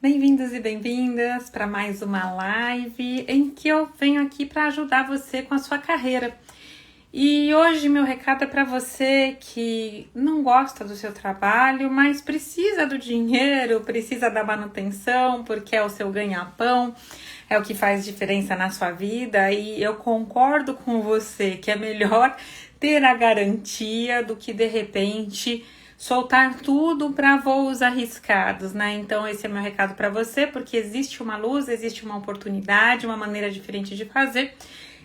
Bem-vindos e bem-vindas para mais uma live em que eu venho aqui para ajudar você com a sua carreira. E hoje meu recado é para você que não gosta do seu trabalho, mas precisa do dinheiro, precisa da manutenção, porque é o seu ganha-pão, é o que faz diferença na sua vida. E eu concordo com você que é melhor ter a garantia do que de repente soltar tudo para voos arriscados, né? Então esse é meu recado para você, porque existe uma luz, existe uma oportunidade, uma maneira diferente de fazer.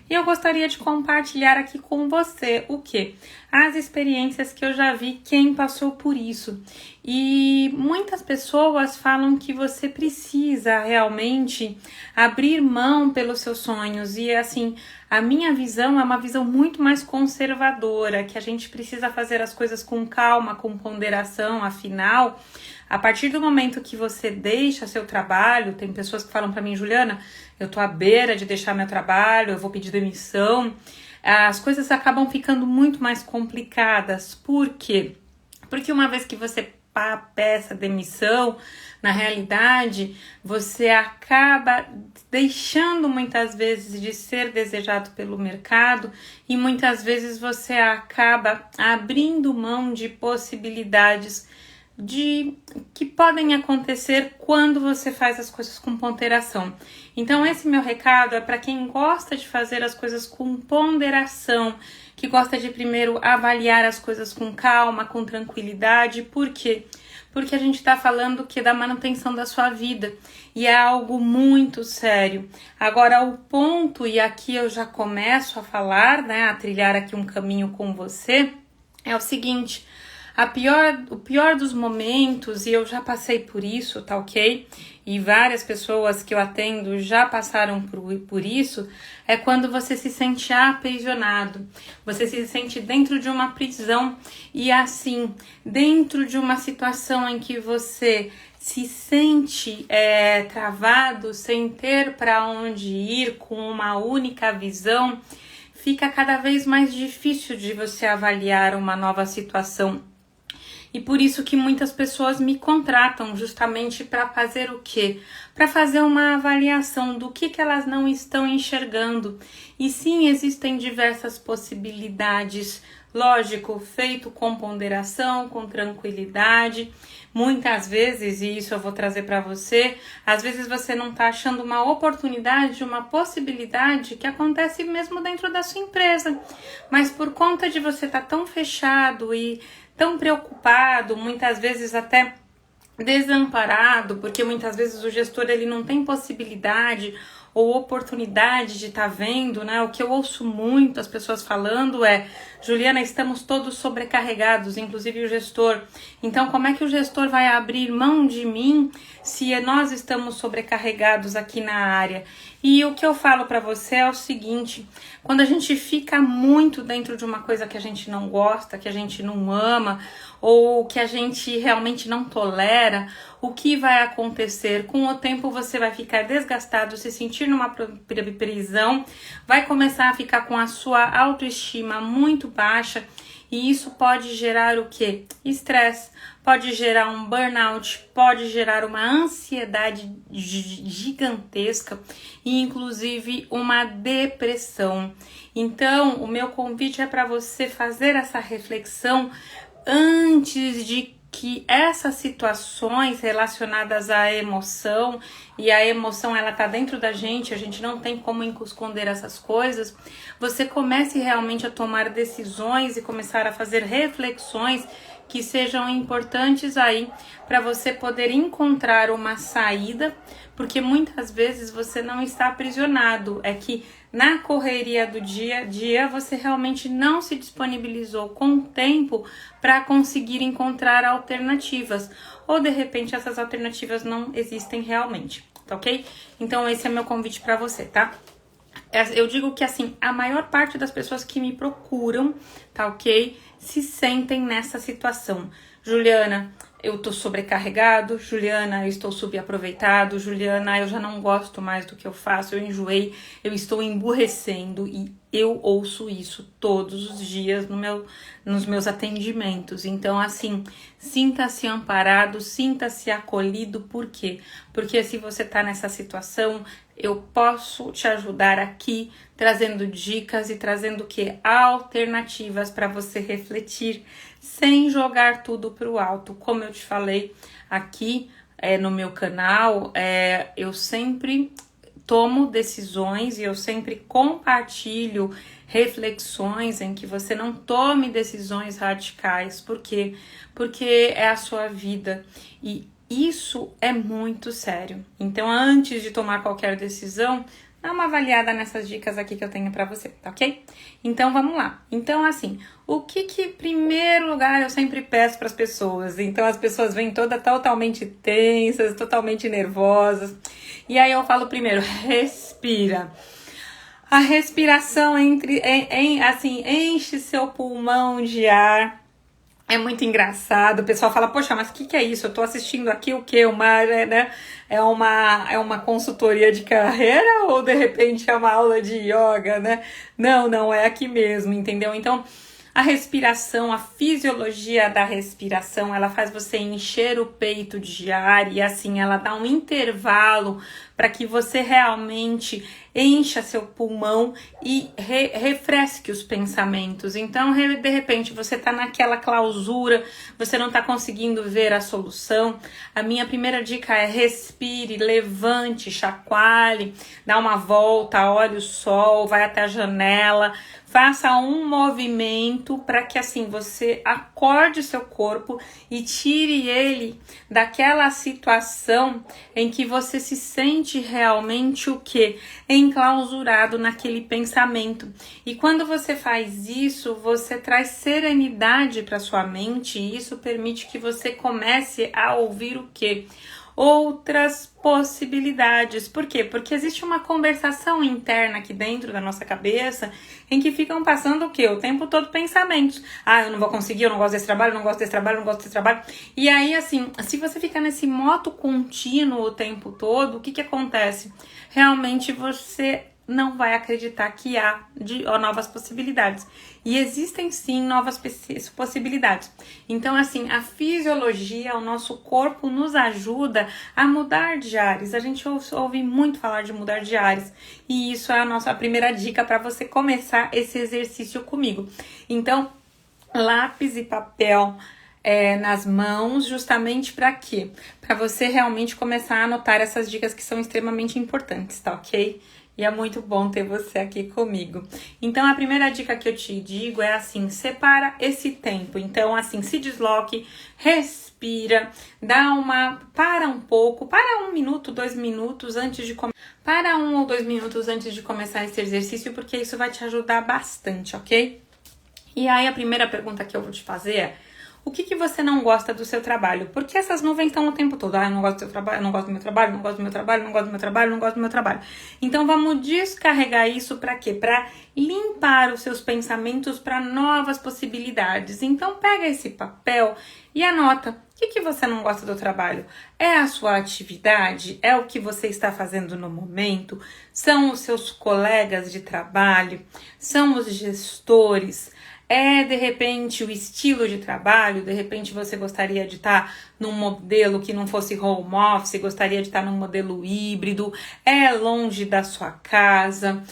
E eu gostaria de compartilhar aqui com você o quê? As experiências que eu já vi quem passou por isso. E muitas pessoas falam que você precisa realmente abrir mão pelos seus sonhos. E assim, a minha visão é uma visão muito mais conservadora, que a gente precisa fazer as coisas com calma, com ponderação, afinal, a partir do momento que você deixa seu trabalho, tem pessoas que falam para mim, Juliana, eu tô à beira de deixar meu trabalho, eu vou pedir demissão. As coisas acabam ficando muito mais complicadas. Por quê? Porque uma vez que você peça demissão, na realidade, você acaba deixando muitas vezes de ser desejado pelo mercado e muitas vezes você acaba abrindo mão de possibilidades que podem acontecer quando você faz as coisas com ponderação. Então esse meu recado é para quem gosta de fazer as coisas com ponderação, que gosta de primeiro avaliar as coisas com calma, com tranquilidade. Por quê? Porque a gente está falando da manutenção da sua vida e é algo muito sério. Agora o ponto, e aqui eu já começo a falar, né, a trilhar aqui um caminho com você, é o seguinte: o pior dos momentos, e eu já passei por isso, tá ok? E várias pessoas que eu atendo já passaram por isso, é quando você se sente aprisionado, você se sente dentro de uma prisão e assim, dentro de uma situação em que você se sente travado, sem ter para onde ir, com uma única visão, fica cada vez mais difícil de você avaliar uma nova situação. E por isso que muitas pessoas me contratam justamente para fazer o quê? Para fazer uma avaliação do que elas não estão enxergando. E sim, existem diversas possibilidades, lógico, feito com ponderação, com tranquilidade. Muitas vezes, e isso eu vou trazer para você, às vezes você não está achando uma oportunidade, uma possibilidade que acontece mesmo dentro da sua empresa. Mas por conta de você estar tão fechado e tão preocupado, muitas vezes até desamparado, porque muitas vezes o gestor ele não tem possibilidade ou oportunidade de estar vendo, né? O que eu ouço muito as pessoas falando é: Juliana, estamos todos sobrecarregados, inclusive o gestor. Então, como é que o gestor vai abrir mão de mim se nós estamos sobrecarregados aqui na área? E o que eu falo para você é o seguinte: quando a gente fica muito dentro de uma coisa que a gente não gosta, que a gente não ama, ou que a gente realmente não tolera, o que vai acontecer? Com o tempo você vai ficar desgastado, se sentir numa prisão, vai começar a ficar com a sua autoestima muito baixa e isso pode gerar o quê? Estresse, pode gerar um burnout, pode gerar uma ansiedade gigantesca e inclusive uma depressão. Então, o meu convite é para você fazer essa reflexão antes de que essas situações relacionadas à emoção, e a emoção ela tá dentro da gente, a gente não tem como esconder essas coisas, você comece realmente a tomar decisões e começar a fazer reflexões que sejam importantes aí para você poder encontrar uma saída, porque muitas vezes você não está aprisionado, é que na correria do dia a dia você realmente não se disponibilizou com tempo para conseguir encontrar alternativas, ou de repente essas alternativas não existem realmente, tá ok? Então esse é meu convite para você, tá? Eu digo que assim, a maior parte das pessoas que me procuram, tá ok? Se sentem nessa situação. Juliana, eu tô sobrecarregado, Juliana, eu estou subaproveitado, Juliana, eu já não gosto mais do que eu faço, eu enjoei, eu estou emburrecendo, e eu ouço isso todos os dias nos meus atendimentos. Então, assim, sinta-se amparado, sinta-se acolhido. Por quê? Porque se você tá nessa situação, eu posso te ajudar aqui, trazendo dicas e trazendo o quê? Alternativas para você refletir, sem jogar tudo para o alto. Como eu te falei aqui no meu canal, eu sempre tomo decisões e eu sempre compartilho reflexões em que você não tome decisões radicais. Por quê? Porque é a sua vida e isso é muito sério. Então, antes de tomar qualquer decisão, dá uma avaliada nessas dicas aqui que eu tenho pra você, tá ok? Então, vamos lá. Então, assim, o que em primeiro lugar eu sempre peço para as pessoas? Então, as pessoas vêm todas totalmente tensas, totalmente nervosas. E aí eu falo primeiro, respira. A respiração enche seu pulmão de ar. É muito engraçado, o pessoal fala, poxa, mas o que é isso? Eu tô assistindo aqui o quê? É uma consultoria de carreira ou de repente é uma aula de yoga, né? Não, é aqui mesmo, entendeu? Então, a respiração, a fisiologia da respiração, ela faz você encher o peito de ar e assim ela dá um intervalo para que você realmente encha seu pulmão e refresque os pensamentos. Então, de repente, você tá naquela clausura, você não tá conseguindo ver a solução. A minha primeira dica é respire, levante, chacoalhe, dá uma volta, olhe o sol, vai até a janela, faça um movimento para que assim você acorde seu corpo e tire ele daquela situação em que você se sente realmente o quê? Enclausurado naquele pensamento. E quando você faz isso, você traz serenidade para sua mente e isso permite que você comece a ouvir o quê? Outras possibilidades. Por quê? Porque existe uma conversação interna aqui dentro da nossa cabeça em que ficam passando o quê? O tempo todo pensamentos. Ah, eu não vou conseguir, eu não gosto desse trabalho, eu não gosto desse trabalho, eu não gosto desse trabalho. E aí, assim, se você fica nesse moto contínuo o tempo todo, o que acontece? Realmente você não vai acreditar que há novas possibilidades. E existem sim novas possibilidades. Então, assim, a fisiologia, o nosso corpo nos ajuda a mudar de ares. A gente ouve muito falar de mudar de ares. E isso é a primeira dica para você começar esse exercício comigo. Então, lápis e papel nas mãos, justamente para quê? Para você realmente começar a anotar essas dicas que são extremamente importantes, tá ok? E é muito bom ter você aqui comigo. Então, a primeira dica que eu te digo é assim, separa esse tempo. Então, assim, se desloque, respira, para um pouco, para 1 minuto, 2 minutos antes de começar. Para 1 ou 2 minutos antes de começar esse exercício, porque isso vai te ajudar bastante, ok? E aí, a primeira pergunta que eu vou te fazer é, o que você não gosta do seu trabalho? Porque essas nuvens estão o tempo todo. Ah, eu não gosto do seu trabalho, eu não gosto do meu trabalho, não gosto do meu trabalho, não gosto do meu trabalho, não gosto do meu trabalho. Então, vamos descarregar isso para quê? Para limpar os seus pensamentos para novas possibilidades. Então, pega esse papel e anota. O que você não gosta do trabalho? É a sua atividade? É o que você está fazendo no momento? São os seus colegas de trabalho? São os gestores? É, de repente, o estilo de trabalho, de repente você gostaria de estar num modelo que não fosse home office, gostaria de estar num modelo híbrido, é longe da sua casa,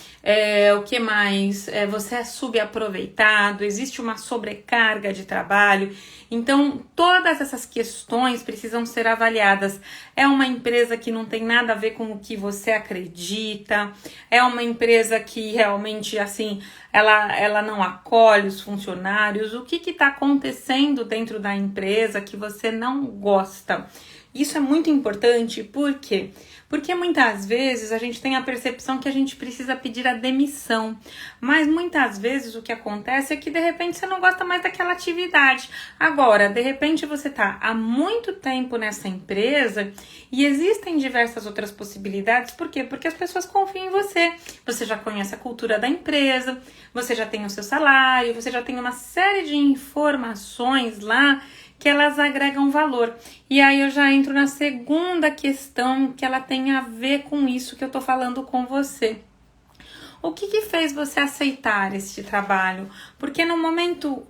o que mais? Você é subaproveitado, existe uma sobrecarga de trabalho. Então, todas essas questões precisam ser avaliadas. É uma empresa que não tem nada a ver com o que você acredita, é uma empresa que realmente, assim, ela não acolhe os funcionários. O que está acontecendo dentro da empresa que você não gosta? Isso é muito importante, por quê? Porque muitas vezes a gente tem a percepção que a gente precisa pedir a demissão, mas muitas vezes o que acontece é que de repente você não gosta mais daquela atividade. Agora, de repente você está há muito tempo nessa empresa e existem diversas outras possibilidades, por quê? Porque as pessoas confiam em você, você já conhece a cultura da empresa, você já tem o seu salário, você já tem uma série de informações lá que elas agregam valor. E aí eu já entro na segunda questão, que ela tem a ver com isso que eu tô falando com você. O que fez você aceitar este trabalho? Porque no momento,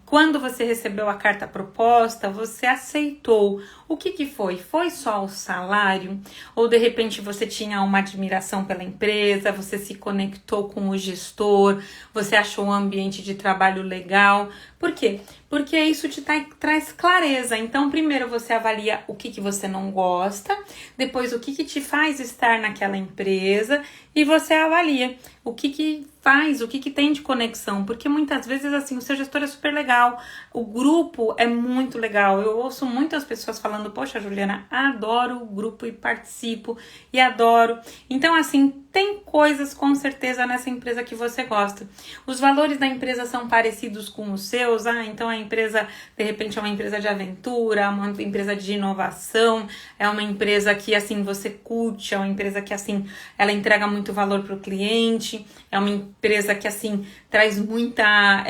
quando você recebeu a carta proposta, você aceitou. O que foi? Foi só o salário? Ou de repente você tinha uma admiração pela empresa, você se conectou com o gestor, você achou um ambiente de trabalho legal? Por quê? Porque isso te traz clareza. Então, primeiro você avalia o que você não gosta, depois o que te faz estar naquela empresa e você avalia o que faz, o que tem de conexão. Porque muitas vezes, assim, o seu gestor é super legal, o grupo é muito legal. Eu ouço muitas pessoas falando, poxa, Juliana, adoro o grupo e participo e adoro. Então, assim, tem coisas com certeza nessa empresa que você gosta. Os valores da empresa são parecidos com os seus. Então a empresa, de repente, é uma empresa de aventura, uma empresa de inovação, é uma empresa que, assim, você curte, é uma empresa que, assim, ela entrega muito valor para o cliente, é uma empresa que, assim, traz muita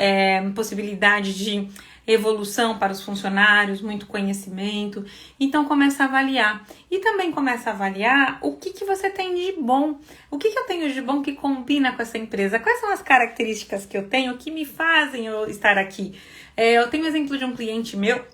possibilidade de evolução para os funcionários, muito conhecimento. Então começa a avaliar. E também começa a avaliar o que você tem de bom. O que eu tenho de bom que combina com essa empresa? Quais são as características que eu tenho que me fazem eu estar aqui? Eu tenho um exemplo de um cliente meu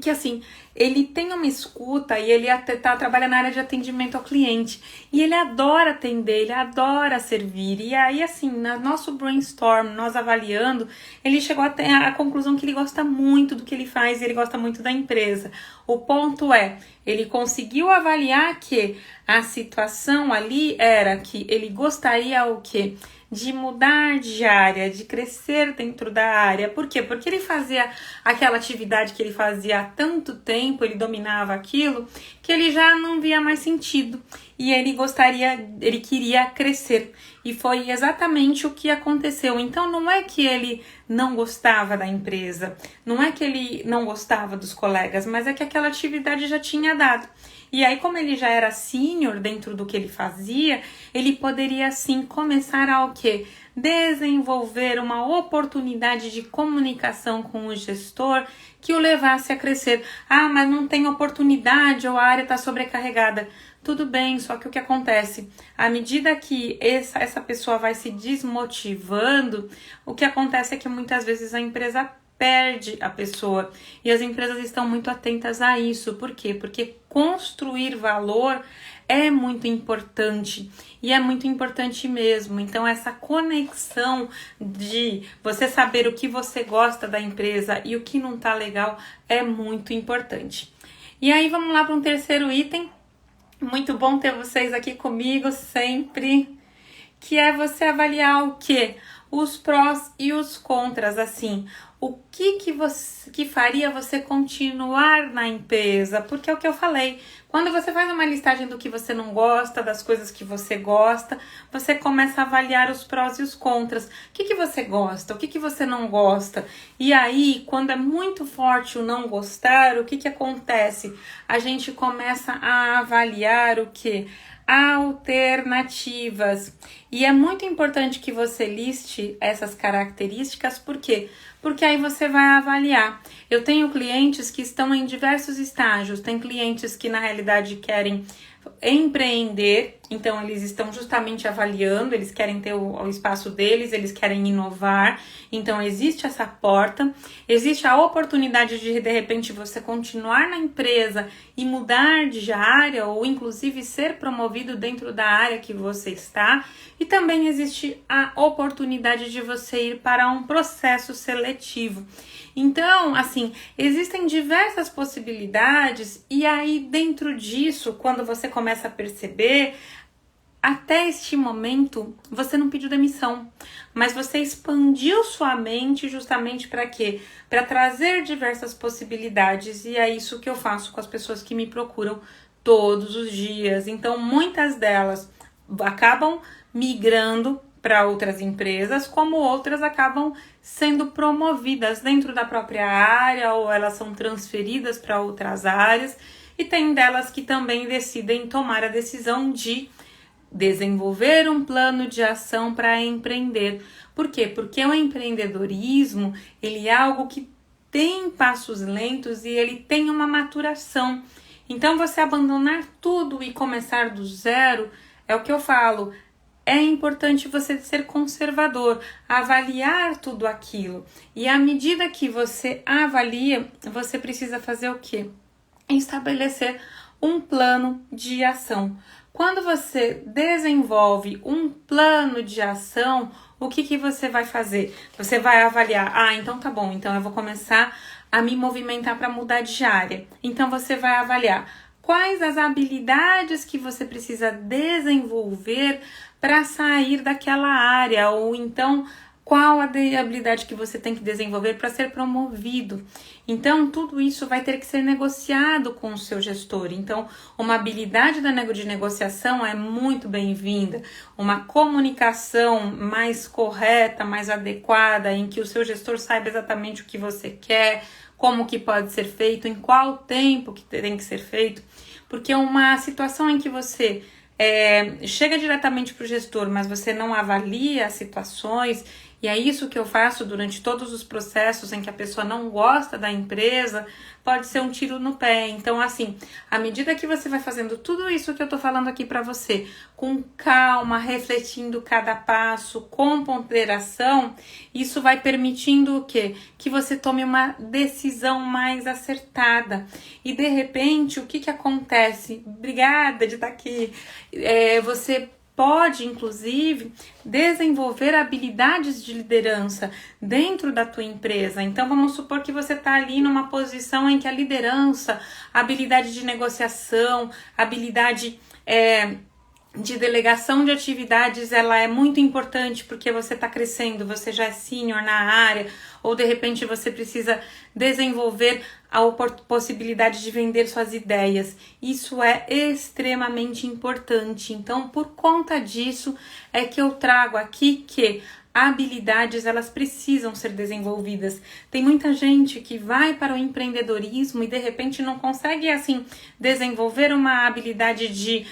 que, assim, ele tem uma escuta e ele até trabalha na área de atendimento ao cliente. E ele adora atender, ele adora servir. E aí, assim, no nosso brainstorm, nós avaliando, ele chegou à conclusão que ele gosta muito do que ele faz e ele gosta muito da empresa. O ponto é, ele conseguiu avaliar que a situação ali era que ele gostaria o quê? De mudar de área, de crescer dentro da área. Por quê? Porque ele fazia aquela atividade que ele fazia há tanto tempo, ele dominava aquilo, que ele já não via mais sentido. E ele queria crescer. E foi exatamente o que aconteceu. Então não é que ele não gostava da empresa, não é que ele não gostava dos colegas, mas é que aquela atividade já tinha dado. E aí, como ele já era sênior dentro do que ele fazia, ele poderia, sim, começar a o quê? Desenvolver uma oportunidade de comunicação com o gestor que o levasse a crescer. Ah, mas não tem oportunidade ou a área está sobrecarregada. Tudo bem, só que o que acontece? À medida que essa pessoa vai se desmotivando, o que acontece é que muitas vezes a empresa perde a pessoa. E as empresas estão muito atentas a isso. Por quê? Porque construir valor é muito importante. E é muito importante mesmo. Então, essa conexão de você saber o que você gosta da empresa e o que não tá legal é muito importante. E aí, vamos lá para um terceiro item. Muito bom ter vocês aqui comigo sempre. Que é você avaliar o quê? Os prós e os contras, assim, o que faria você continuar na empresa? Porque é o que eu falei, quando você faz uma listagem do que você não gosta, das coisas que você gosta, você começa a avaliar os prós e os contras. O que você gosta? O que você não gosta? E aí, quando é muito forte o não gostar, o que acontece? A gente começa a avaliar o quê? Alternativas. E é muito importante que você liste essas características, por quê? Porque aí você vai avaliar. Eu tenho clientes que estão em diversos estágios, tem clientes que na realidade querem empreender, então eles estão justamente avaliando, eles querem ter o espaço deles, eles querem inovar, então existe essa porta, existe a oportunidade de repente você continuar na empresa e mudar de área ou inclusive ser promovido dentro da área que você está, e também existe a oportunidade de você ir para um processo seletivo. Então, assim, existem diversas possibilidades e aí dentro disso, quando você começa a perceber, até este momento você não pediu demissão, mas você expandiu sua mente justamente para quê? Para trazer diversas possibilidades, e é isso que eu faço com as pessoas que me procuram todos os dias. Então, muitas delas acabam migrando para outras empresas, como outras acabam sendo promovidas dentro da própria área ou elas são transferidas para outras áreas, e tem delas que também decidem tomar a decisão de desenvolver um plano de ação para empreender. Por quê? Porque o empreendedorismo, ele é algo que tem passos lentos e ele tem uma maturação. Então, você abandonar tudo e começar do zero, é o que eu falo, é importante você ser conservador, avaliar tudo aquilo. E à medida que você avalia, você precisa fazer o quê? Estabelecer um plano de ação. Quando você desenvolve um plano de ação, o que você vai fazer? Você vai avaliar, então tá bom, então eu vou começar a me movimentar para mudar de área. Então você vai avaliar quais as habilidades que você precisa desenvolver para sair daquela área, ou então qual a habilidade que você tem que desenvolver para ser promovido. Então, tudo isso vai ter que ser negociado com o seu gestor. Então, uma habilidade de negociação é muito bem-vinda. Uma comunicação mais correta, mais adequada, em que o seu gestor saiba exatamente o que você quer, como que pode ser feito, em qual tempo que tem que ser feito. Porque uma situação em que você chega diretamente para o gestor, mas você não avalia as situações, e é isso que eu faço durante todos os processos em que a pessoa não gosta da empresa, pode ser um tiro no pé. Então, assim, à medida que você vai fazendo tudo isso que eu tô falando aqui para você, com calma, refletindo cada passo, com ponderação, isso vai permitindo o quê? Que você tome uma decisão mais acertada. E, de repente, o que acontece? Obrigada de estar aqui. Você pode, inclusive, desenvolver habilidades de liderança dentro da tua empresa. Então, vamos supor que você está ali numa posição em que a liderança, habilidade de negociação, habilidade de delegação de atividades, ela é muito importante porque você está crescendo, você já é sênior na área, ou de repente você precisa desenvolver a possibilidade de vender suas ideias. Isso é extremamente importante. Então, por conta disso, é que eu trago aqui que habilidades, elas precisam ser desenvolvidas. Tem muita gente que vai para o empreendedorismo e de repente não consegue, assim, desenvolver uma habilidade de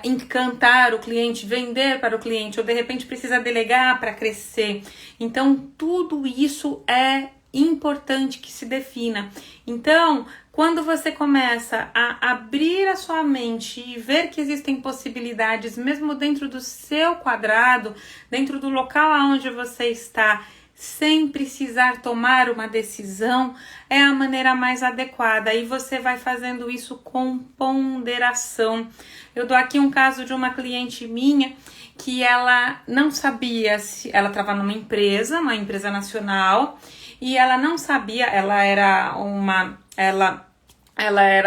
encantar o cliente, vender para o cliente, ou de repente precisa delegar para crescer. Então, tudo isso é importante que se defina. Então, quando você começa a abrir a sua mente e ver que existem possibilidades, mesmo dentro do seu quadrado, dentro do local onde você está, sem precisar tomar uma decisão, é a maneira mais adequada. E você vai fazendo isso com ponderação. Eu dou aqui um caso de uma cliente minha que ela não sabia se ela estava numa empresa nacional, e ela não sabia, ela era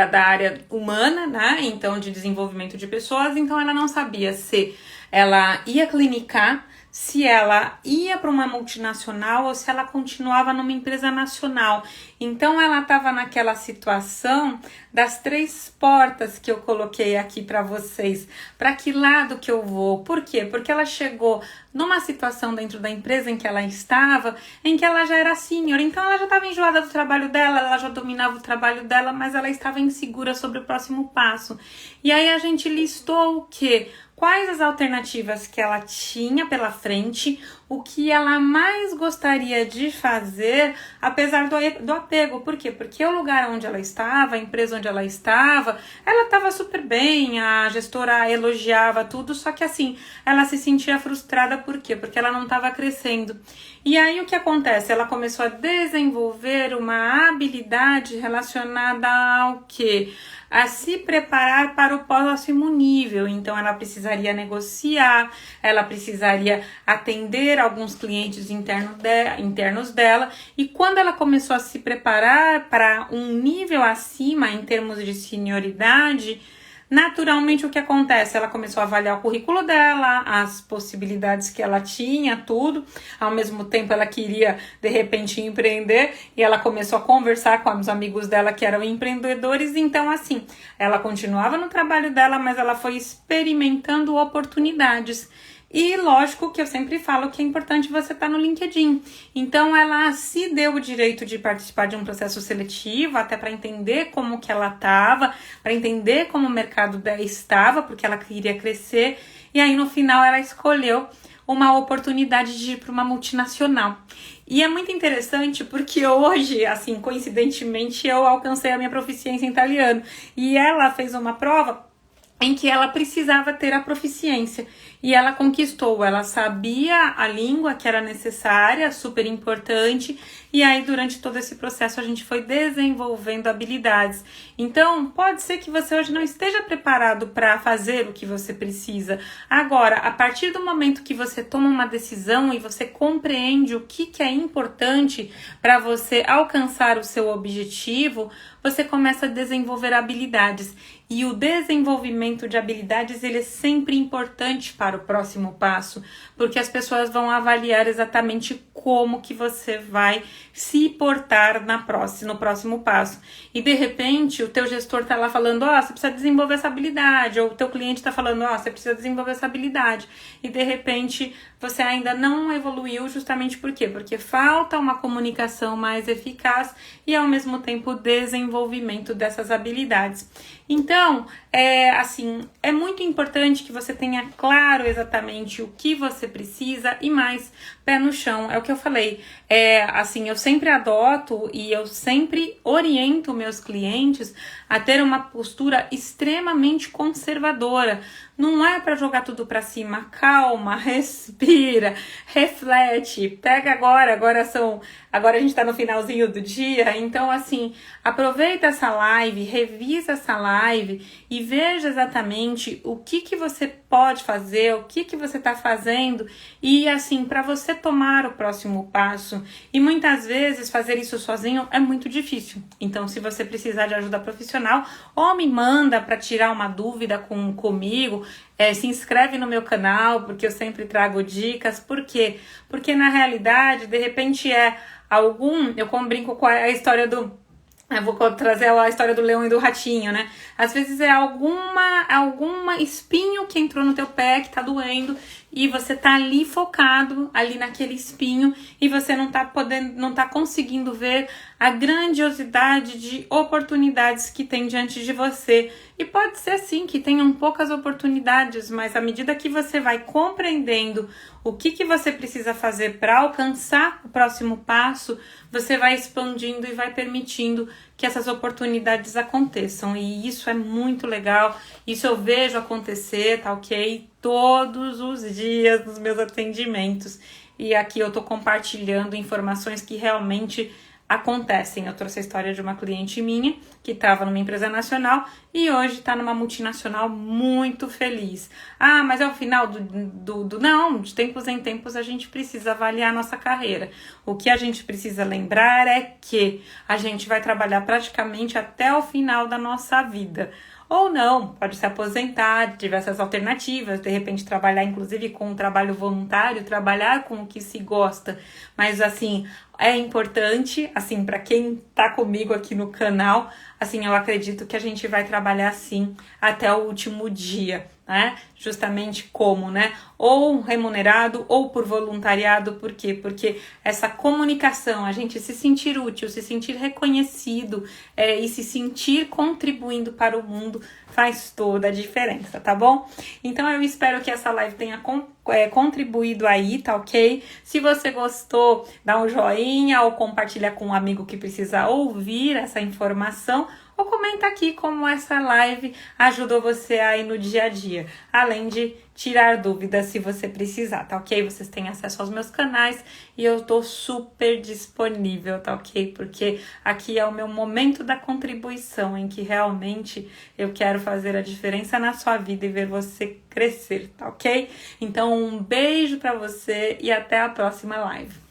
da área humana, né? Então, de desenvolvimento de pessoas, então ela não sabia se ela ia clinicar, se ela ia para uma multinacional ou se ela continuava numa empresa nacional. Então, ela estava naquela situação das 3 portas que eu coloquei aqui para vocês. Para que lado que eu vou? Por quê? Porque ela chegou numa situação dentro da empresa em que ela estava, em que ela já era sênior. Então, ela já estava enjoada do trabalho dela, ela já dominava o trabalho dela, mas ela estava insegura sobre o próximo passo. E aí, a gente listou o quê? Quais as alternativas que ela tinha pela frente, o que ela mais gostaria de fazer, apesar do apego. Por quê? Porque o lugar onde ela estava, a empresa onde ela estava super bem, a gestora elogiava tudo, só que assim, ela se sentia frustrada. Por quê? Porque ela não estava crescendo. E aí o que acontece? Ela começou a desenvolver uma habilidade relacionada ao quê? A se preparar para o próximo nível. Então, ela precisaria negociar, ela precisaria atender alguns clientes internos dela. E quando ela começou a se preparar para um nível acima em termos de senioridade, naturalmente o que acontece? Ela começou a avaliar o currículo dela, as possibilidades que ela tinha, tudo. Ao mesmo tempo ela queria de repente empreender e ela começou a conversar com os amigos dela que eram empreendedores. Então assim, ela continuava no trabalho dela, mas ela foi experimentando oportunidades. E lógico que eu sempre falo que é importante você estar no LinkedIn. Então ela se deu o direito de participar de um processo seletivo, até para entender como que ela estava, para entender como o mercado dela estava, porque ela queria crescer. E aí no final ela escolheu uma oportunidade de ir para uma multinacional. E é muito interessante porque hoje, assim, coincidentemente, eu alcancei a minha proficiência em italiano. E ela fez uma prova em que ela precisava ter a proficiência. E ela conquistou, ela sabia a língua que era necessária, super importante, e aí durante todo esse processo a gente foi desenvolvendo habilidades. Então, pode ser que você hoje não esteja preparado para fazer o que você precisa. Agora, a partir do momento que você toma uma decisão e você compreende o que é importante para você alcançar o seu objetivo, você começa a desenvolver habilidades. E o desenvolvimento de habilidades, ele é sempre importante para o próximo passo, porque as pessoas vão avaliar exatamente como que você vai se portar no próximo passo. E de repente, o teu gestor tá lá falando, você precisa desenvolver essa habilidade, ou o teu cliente tá falando, você precisa desenvolver essa habilidade. E de repente, você ainda não evoluiu justamente por quê? Porque falta uma comunicação mais eficaz e ao mesmo tempo desenvolvimento dessas habilidades. Então, é muito importante que você tenha claro exatamente o que você precisa e mais pé no chão. É o que eu falei. Eu sempre adoto e eu sempre oriento meus clientes a ter uma postura extremamente conservadora. Não é para jogar tudo para cima. Calma, respira, reflete, pega agora a gente tá no finalzinho do dia, então assim, aproveita essa live, revisa essa live e veja exatamente o que você pode fazer, o que você tá fazendo e assim, para você tomar o próximo passo. E muitas vezes fazer isso sozinho é muito difícil. Então, se você precisar de ajuda profissional, ou me manda para tirar uma dúvida comigo, se inscreve no meu canal, porque eu sempre trago dicas. Por quê? Porque na realidade, de repente eu brinco com a história eu vou trazer a história do leão e do ratinho, né? Às vezes é alguma espinho que entrou no teu pé, que tá doendo, e você tá ali focado, ali naquele espinho, e você não tá conseguindo ver a grandiosidade de oportunidades que tem diante de você. E pode ser sim que tenham poucas oportunidades, mas à medida que você vai compreendendo o que você precisa fazer para alcançar o próximo passo, você vai expandindo e vai permitindo que essas oportunidades aconteçam. E isso é muito legal, isso eu vejo acontecer, tá ok? Todos os dias nos meus atendimentos. E aqui eu tô compartilhando informações que realmente acontecem. Eu trouxe a história de uma cliente minha que estava numa empresa nacional e hoje está numa multinacional muito feliz. Mas é o final Não, de tempos em tempos a gente precisa avaliar a nossa carreira. O que a gente precisa lembrar é que a gente vai trabalhar praticamente até o final da nossa vida. Ou não, pode se aposentar, diversas alternativas, de repente trabalhar inclusive com um trabalho voluntário, trabalhar com o que se gosta. Mas assim, é importante, assim, para quem tá comigo aqui no canal, assim, eu acredito que a gente vai trabalhar assim até o último dia, né? Justamente como, né? Ou remunerado ou por voluntariado. Por quê? Porque essa comunicação, a gente se sentir útil, se sentir reconhecido e se sentir contribuindo para o mundo faz toda a diferença, tá bom? Então eu espero que essa live tenha contribuído aí, tá ok? Se você gostou, dá um joinha ou compartilha com um amigo que precisa ouvir essa informação, ou comenta aqui como essa live ajudou você aí no dia a dia, além de tirar dúvidas se você precisar, tá ok? Vocês têm acesso aos meus canais e eu tô super disponível, tá ok? Porque aqui é o meu momento da contribuição, em que realmente eu quero fazer a diferença na sua vida e ver você crescer, tá ok? Então um beijo pra você e até a próxima live.